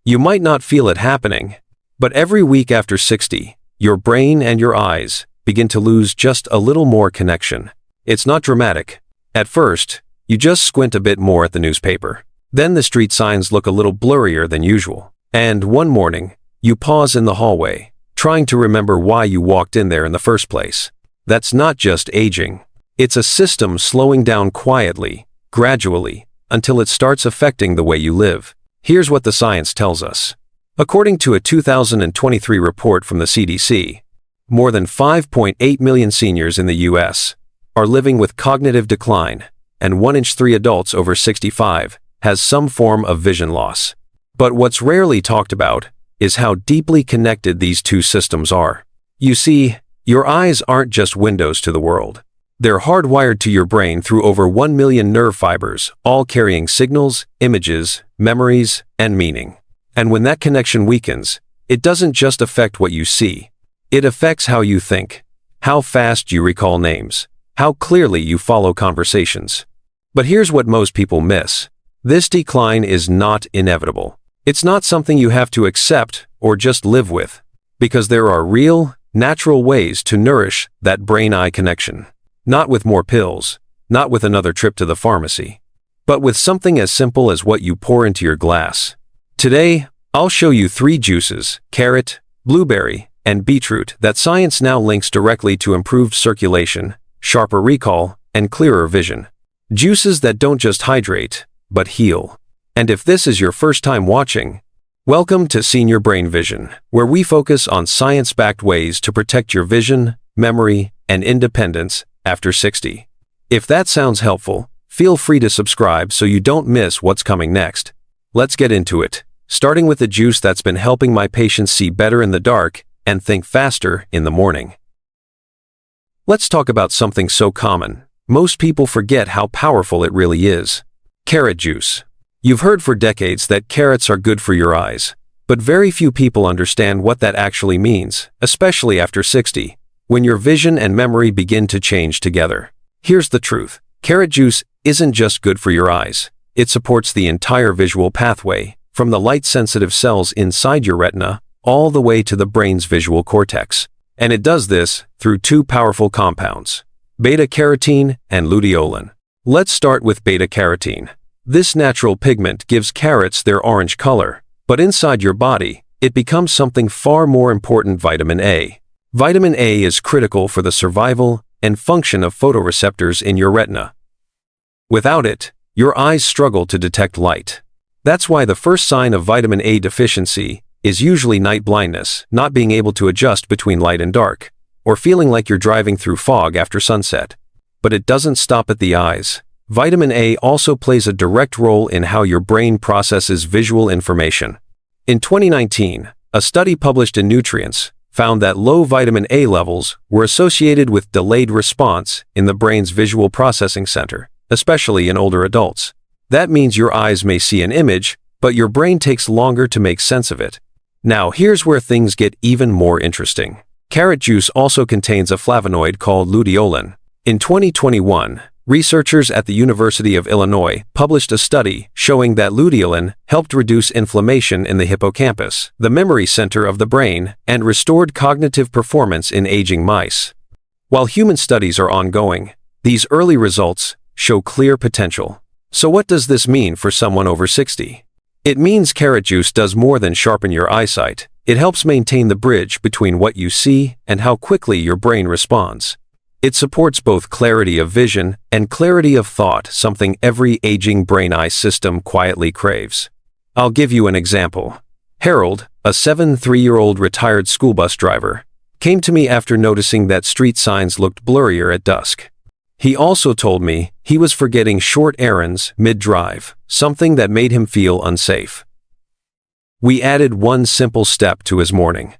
You might not feel it happening, but every week after 60, your brain and your eyes begin to lose just a little more connection. It's not dramatic. At first, you just squint a bit more at the newspaper. Then the street signs look a little blurrier than usual. And one morning, you pause in the hallway, trying to remember why you walked in there in the first place. That's not just aging. It's a system slowing down quietly, gradually, until it starts affecting the way you live. Here's what the science tells us. According to a 2023 report from the CDC, more than 5.8 million seniors in the U.S. are living with cognitive decline, and 1 in 3 adults over 65 has some form of vision loss. But what's rarely talked about is how deeply connected these two systems are. You see, your eyes aren't just windows to the world. They're hardwired to your brain through over 1 million nerve fibers, all carrying signals, images, memories, and meaning. And when that connection weakens, it doesn't just affect what you see. It affects how you think, how fast you recall names, how clearly you follow conversations. But here's what most people miss. This decline is not inevitable. It's not something you have to accept or just live with, because there are real, natural ways to nourish that brain-eye connection. Not with more pills, not with another trip to the pharmacy, but with something as simple as what you pour into your glass. Today, I'll show you 3 juices, carrot, blueberry, and beetroot, that science now links directly to improved circulation, sharper recall, and clearer vision. Juices that don't just hydrate, but heal. And if this is your first time watching, welcome to Senior Brain Vision, where we focus on science-backed ways to protect your vision, memory, and independence after 60. If that sounds helpful, feel free to subscribe so you don't miss what's coming next. Let's get into it, starting with the juice that's been helping my patients see better in the dark and think faster in the morning. Let's talk about something so common. Most people forget how powerful it really is. Carrot juice. You've heard for decades that carrots are good for your eyes, but very few people understand what that actually means, especially after 60. When your vision and memory begin to change together. Here's the truth. Carrot juice isn't just good for your eyes. It supports the entire visual pathway, from the light-sensitive cells inside your retina, all the way to the brain's visual cortex. And it does this through 2 powerful compounds, beta-carotene and luteolin. Let's start with beta-carotene. This natural pigment gives carrots their orange color, but inside your body, it becomes something far more important: vitamin A. Vitamin A is critical for the survival and function of photoreceptors in your retina. Without it, your eyes struggle to detect light. That's why the first sign of vitamin A deficiency is usually night blindness, not being able to adjust between light and dark, or feeling like you're driving through fog after sunset. But it doesn't stop at the eyes. Vitamin A also plays a direct role in how your brain processes visual information. In 2019, a study published in Nutrients found that low vitamin A levels were associated with delayed response in the brain's visual processing center, especially in older adults. That means your eyes may see an image, but your brain takes longer to make sense of it. Now, here's where things get even more interesting. Carrot juice also contains a flavonoid called luteolin. In 2021, researchers at the University of Illinois published a study showing that luteolin helped reduce inflammation in the hippocampus, the memory center of the brain, and restored cognitive performance in aging mice. While human studies are ongoing, these early results show clear potential. So what does this mean for someone over 60? It means carrot juice does more than sharpen your eyesight. It helps maintain the bridge between what you see and how quickly your brain responds. It supports both clarity of vision and clarity of thought, something every aging brain-eye system quietly craves. I'll give you an example. Harold, a 73-year-old retired school bus driver, came to me after noticing that street signs looked blurrier at dusk. He also told me he was forgetting short errands mid-drive, something that made him feel unsafe. We added one simple step to his morning: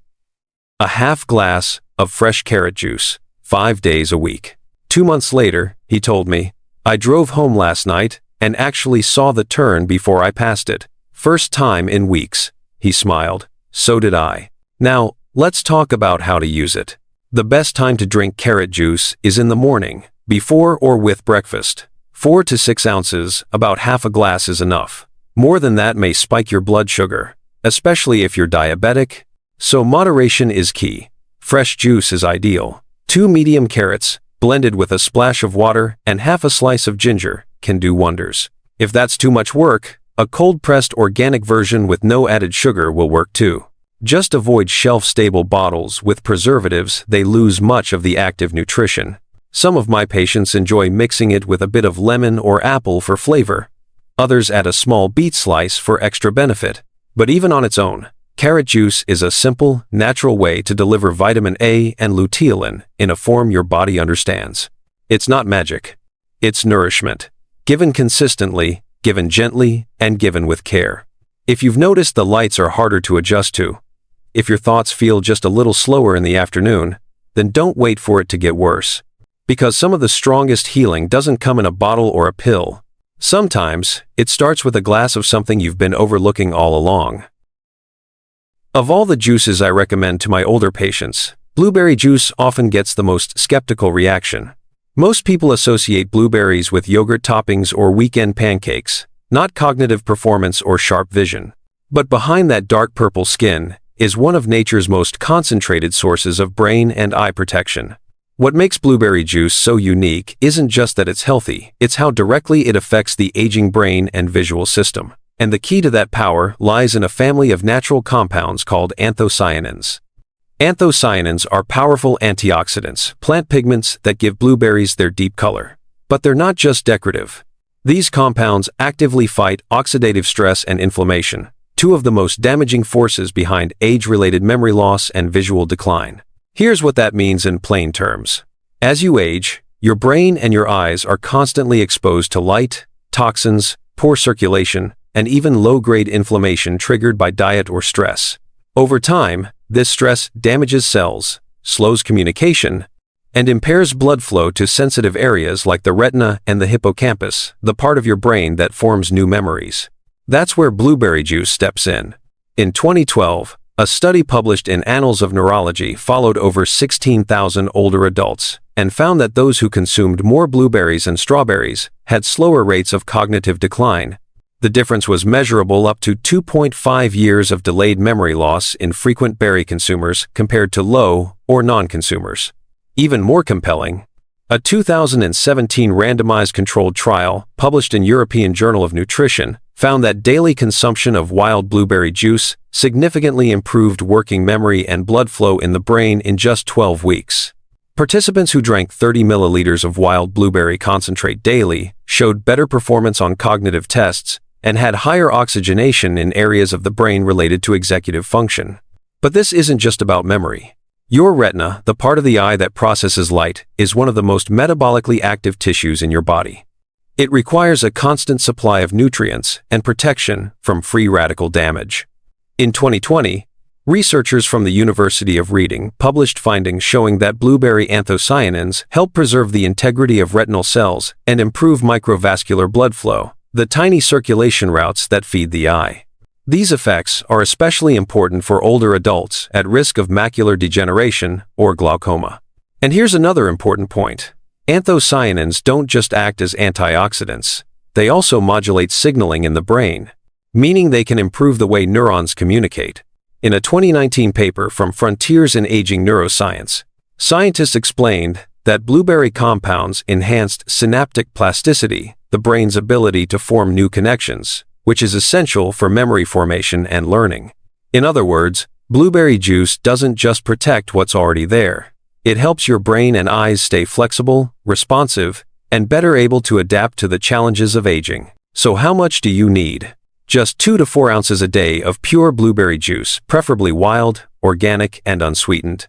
a half glass of fresh carrot juice, 5 days a week. 2 months later, he told me, I drove home last night and actually saw the turn before I passed it. First time in weeks. He smiled. So did I. Now, let's talk about how to use it. The best time to drink carrot juice is in the morning, before or with breakfast. 4 to 6 ounces, about half a glass is enough. More than that may spike your blood sugar. especially if you're diabetic. So moderation is key. Fresh juice is ideal. 2 medium carrots, blended with a splash of water and half a slice of ginger, can do wonders. If that's too much work, a cold-pressed organic version with no added sugar will work too. Just avoid shelf-stable bottles with preservatives. They lose much of the active nutrition. Some of my patients enjoy mixing it with a bit of lemon or apple for flavor. Others add a small beet slice for extra benefit. But even on its own, carrot juice is a simple, natural way to deliver vitamin A and luteolin in a form your body understands. It's not magic. It's nourishment. Given consistently, given gently, and given with care. If you've noticed the lights are harder to adjust to, if your thoughts feel just a little slower in the afternoon, then don't wait for it to get worse. Because some of the strongest healing doesn't come in a bottle or a pill. Sometimes, it starts with a glass of something you've been overlooking all along. Of all the juices I recommend to my older patients, blueberry juice often gets the most skeptical reaction. Most people associate blueberries with yogurt toppings or weekend pancakes, not cognitive performance or sharp vision. But behind that dark purple skin is one of nature's most concentrated sources of brain and eye protection. What makes blueberry juice so unique isn't just that it's healthy, it's how directly it affects the aging brain and visual system. And the key to that power lies in a family of natural compounds called anthocyanins. Anthocyanins are powerful antioxidants, plant pigments that give blueberries their deep color. But they're not just decorative. These compounds actively fight oxidative stress and inflammation, two of the most damaging forces behind age-related memory loss and visual decline. Here's what that means in plain terms. As you age, your brain and your eyes are constantly exposed to light, toxins, poor circulation, and even low-grade inflammation triggered by diet or stress. Over time, this stress damages cells, slows communication, and impairs blood flow to sensitive areas like the retina and the hippocampus, the part of your brain that forms new memories. That's where blueberry juice steps in. In 2012, a study published in Annals of Neurology followed over 16,000 older adults and found that those who consumed more blueberries and strawberries had slower rates of cognitive decline. The difference was measurable up to 2.5 years of delayed memory loss in frequent berry consumers compared to low or non-consumers. Even more compelling, a 2017 randomized controlled trial published in European Journal of Nutrition found that daily consumption of wild blueberry juice significantly improved working memory and blood flow in the brain in just 12 weeks. Participants who drank 30 milliliters of wild blueberry concentrate daily showed better performance on cognitive tests and had higher oxygenation in areas of the brain related to executive function. But this isn't just about memory. Your retina, the part of the eye that processes light, is one of the most metabolically active tissues in your body. It requires a constant supply of nutrients and protection from free radical damage. In 2020, researchers from the University of Reading published findings showing that blueberry anthocyanins help preserve the integrity of retinal cells and improve microvascular blood flow, the tiny circulation routes that feed the eye. These effects are especially important for older adults at risk of macular degeneration or glaucoma. And here's another important point. Anthocyanins don't just act as antioxidants, they also modulate signaling in the brain, meaning they can improve the way neurons communicate. In a 2019 paper from Frontiers in Aging Neuroscience, scientists explained that blueberry compounds enhanced synaptic plasticity, the brain's ability to form new connections, which is essential for memory formation and learning. In other words, blueberry juice doesn't just protect what's already there. It helps your brain and eyes stay flexible, responsive, and better able to adapt to the challenges of aging. So how much do you need? Just 2 to 4 ounces a day of pure blueberry juice, preferably wild, organic, and unsweetened.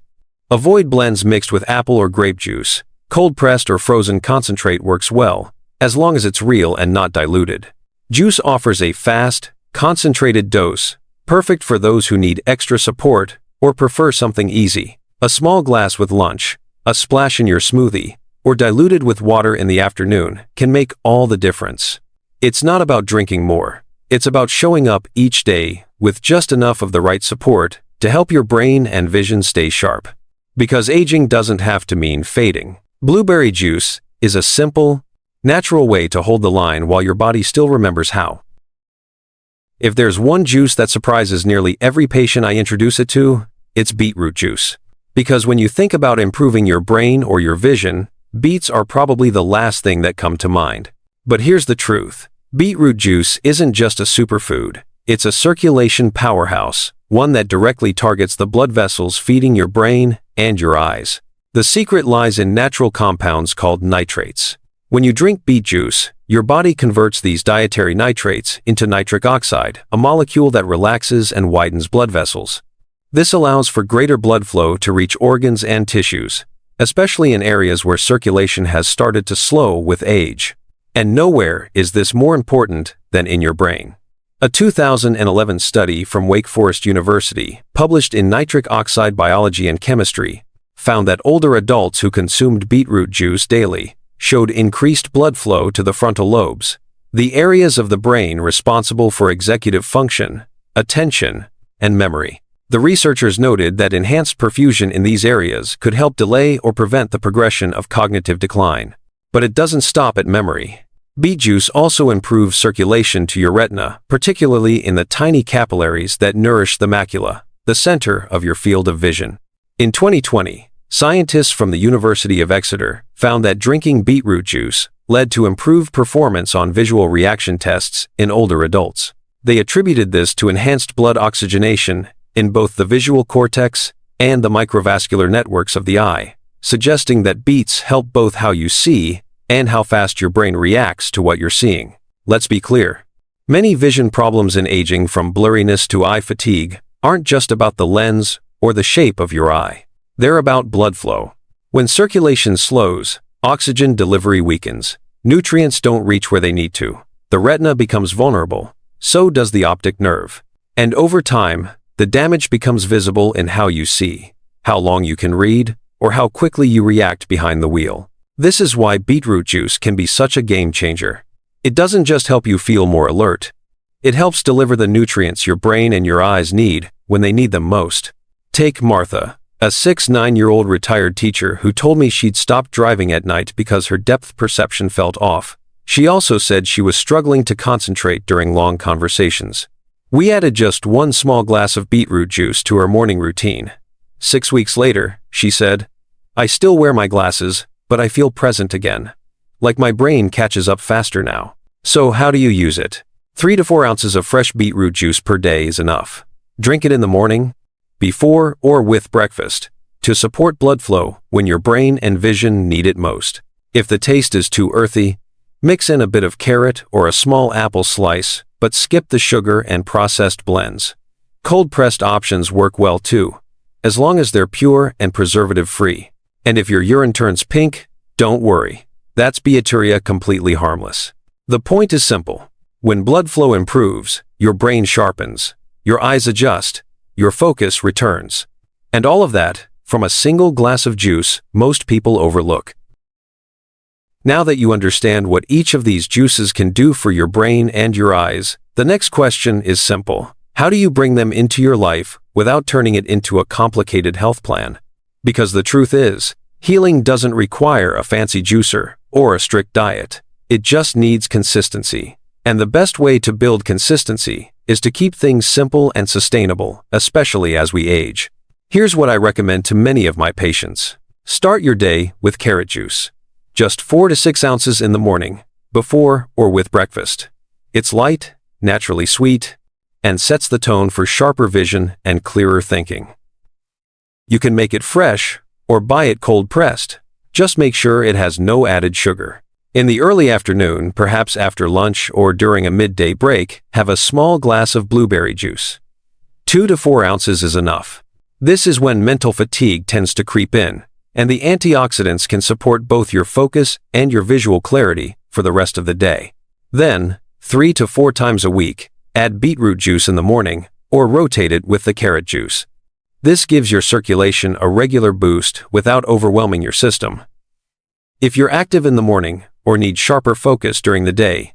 Avoid blends mixed with apple or grape juice. Cold-pressed or frozen concentrate works well, as long as it's real and not diluted. Juice offers a fast, concentrated dose, perfect for those who need extra support or prefer something easy. A small glass with lunch, a splash in your smoothie, or diluted with water in the afternoon can make all the difference. It's not about drinking more. It's about showing up each day with just enough of the right support to help your brain and vision stay sharp. Because aging doesn't have to mean fading. Blueberry juice is a simple, natural way to hold the line while your body still remembers how. If there's one juice that surprises nearly every patient I introduce it to, it's beetroot juice. Because when you think about improving your brain or your vision, beets are probably the last thing that come to mind. But here's the truth. Beetroot juice isn't just a superfood. It's a circulation powerhouse, one that directly targets the blood vessels feeding your brain and your eyes. The secret lies in natural compounds called nitrates. When you drink beet juice, your body converts these dietary nitrates into nitric oxide, a molecule that relaxes and widens blood vessels. This allows for greater blood flow to reach organs and tissues, especially in areas where circulation has started to slow with age. And nowhere is this more important than in your brain. A 2011 study from Wake Forest University, published in Nitric Oxide Biology and Chemistry, found that older adults who consumed beetroot juice daily showed increased blood flow to the frontal lobes, the areas of the brain responsible for executive function, attention, and memory. The researchers noted that enhanced perfusion in these areas could help delay or prevent the progression of cognitive decline. But it doesn't stop at memory. Beet juice also improves circulation to your retina, particularly in the tiny capillaries that nourish the macula, the center of your field of vision. In 2020, scientists from the University of Exeter found that drinking beetroot juice led to improved performance on visual reaction tests in older adults. They attributed this to enhanced blood oxygenation in both the visual cortex and the microvascular networks of the eye, suggesting that beets help both how you see and how fast your brain reacts to what you're seeing. Let's be clear. Many vision problems in aging, from blurriness to eye fatigue, aren't just about the lens or the shape of your eye. They're about blood flow. When circulation slows, oxygen delivery weakens. Nutrients don't reach where they need to. The retina becomes vulnerable. So does the optic nerve. And over time, the damage becomes visible in how you see, how long you can read, or how quickly you react behind the wheel. This is why beetroot juice can be such a game changer. It doesn't just help you feel more alert. It helps deliver the nutrients your brain and your eyes need when they need them most. Take Martha, a 9-year-old retired teacher who told me she'd stopped driving at night because her depth perception felt off. She also said she was struggling to concentrate during long conversations. We added just one small glass of beetroot juice to her morning routine. 6 weeks later, she said, "I still wear my glasses, but I feel present again. Like my brain catches up faster now." So how do you use it? 3 to 4 ounces of fresh beetroot juice per day is enough. Drink it in the morning, before or with breakfast, to support blood flow when your brain and vision need it most. If the taste is too earthy, mix in a bit of carrot or a small apple slice, but skip the sugar and processed blends. Cold-pressed options work well too, as long as they're pure and preservative-free. And if your urine turns pink, don't worry. That's beeturia, completely harmless. The point is simple. When blood flow improves, your brain sharpens, your eyes adjust, your focus returns. And all of that from a single glass of juice most people overlook. Now that you understand what each of these juices can do for your brain and your eyes, the next question is simple. How do you bring them into your life without turning it into a complicated health plan? Because the truth is, healing doesn't require a fancy juicer or a strict diet. It just needs consistency. And the best way to build consistency is to keep things simple and sustainable, especially as we age. Here's what I recommend to many of my patients. Start your day with carrot juice. Just 4 to 6 ounces in the morning, before or with breakfast. It's light, naturally sweet, and sets the tone for sharper vision and clearer thinking. You can make it fresh or buy it cold-pressed. Just make sure it has no added sugar. In the early afternoon, perhaps after lunch or during a midday break, have a small glass of blueberry juice. 2 to 4 ounces is enough. This is when mental fatigue tends to creep in, and the antioxidants can support both your focus and your visual clarity for the rest of the day. Then, 3 to 4 times a week, add beetroot juice in the morning, or rotate it with the carrot juice. This gives your circulation a regular boost without overwhelming your system. If you're active in the morning or need sharper focus during the day,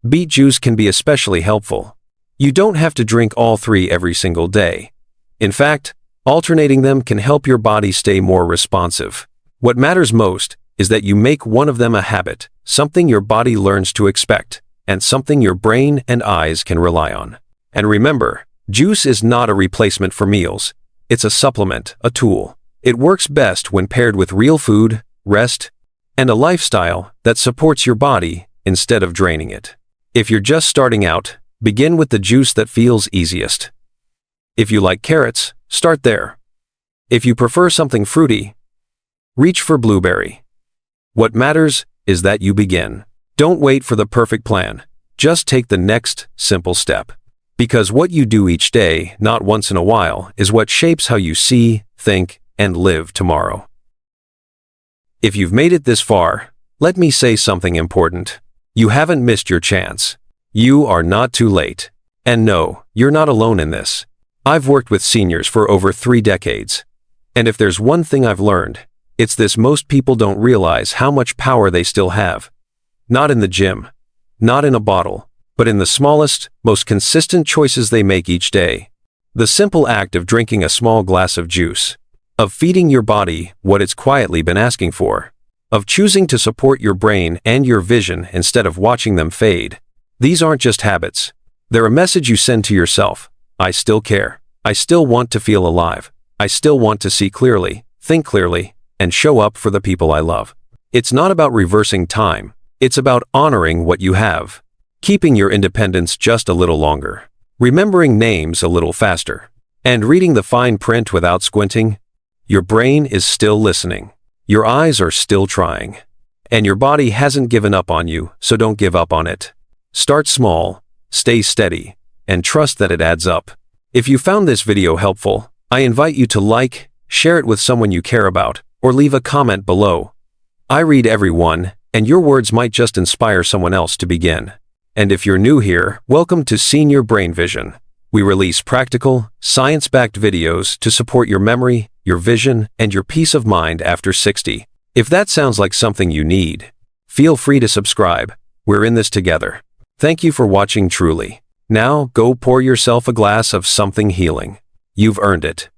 beet juice can be especially helpful. You don't have to drink all 3 every single day. In fact, alternating them can help your body stay more responsive. What matters most is that you make one of them a habit, something your body learns to expect. and something your brain and eyes can rely on. And remember, juice is not a replacement for meals. It's a supplement, a tool. It works best when paired with real food, rest, and a lifestyle that supports your body instead of draining it. If you're just starting out, begin with the juice that feels easiest. If you like carrots, start there. If you prefer something fruity, reach for blueberry. What matters is that you begin. Don't wait for the perfect plan. Just take the next simple step. Because what you do each day, not once in a while, is what shapes how you see, think, and live tomorrow. If you've made it this far, let me say something important. You haven't missed your chance. You are not too late. And no, you're not alone in this. I've worked with seniors for over 3 decades. And if there's one thing I've learned, it's this: most people don't realize how much power they still have. Not in the gym, not in a bottle, but in the smallest, most consistent choices they make each day. The simple act of drinking a small glass of juice, of feeding your body what it's quietly been asking for, of choosing to support your brain and your vision instead of watching them fade. These aren't just habits. They're a message you send to yourself. I still care. I still want to feel alive. I still want to see clearly, think clearly, and show up for the people I love. It's not about reversing time. It's about honoring what you have, keeping your independence just a little longer, remembering names a little faster, and reading the fine print without squinting. Your brain is still listening. Your eyes are still trying. And your body hasn't given up on you, so don't give up on it. Start small, stay steady, and trust that it adds up. If you found this video helpful, I invite you to like, share it with someone you care about, or leave a comment below. I read every one, and your words might just inspire someone else to begin. And if you're new here, welcome to Senior Brain Vision. We release practical, science-backed videos to support your memory, your vision, and your peace of mind after 60. If that sounds like something you need, feel free to subscribe. We're in this together. Thank you for watching truly. Now, go pour yourself a glass of something healing. You've earned it.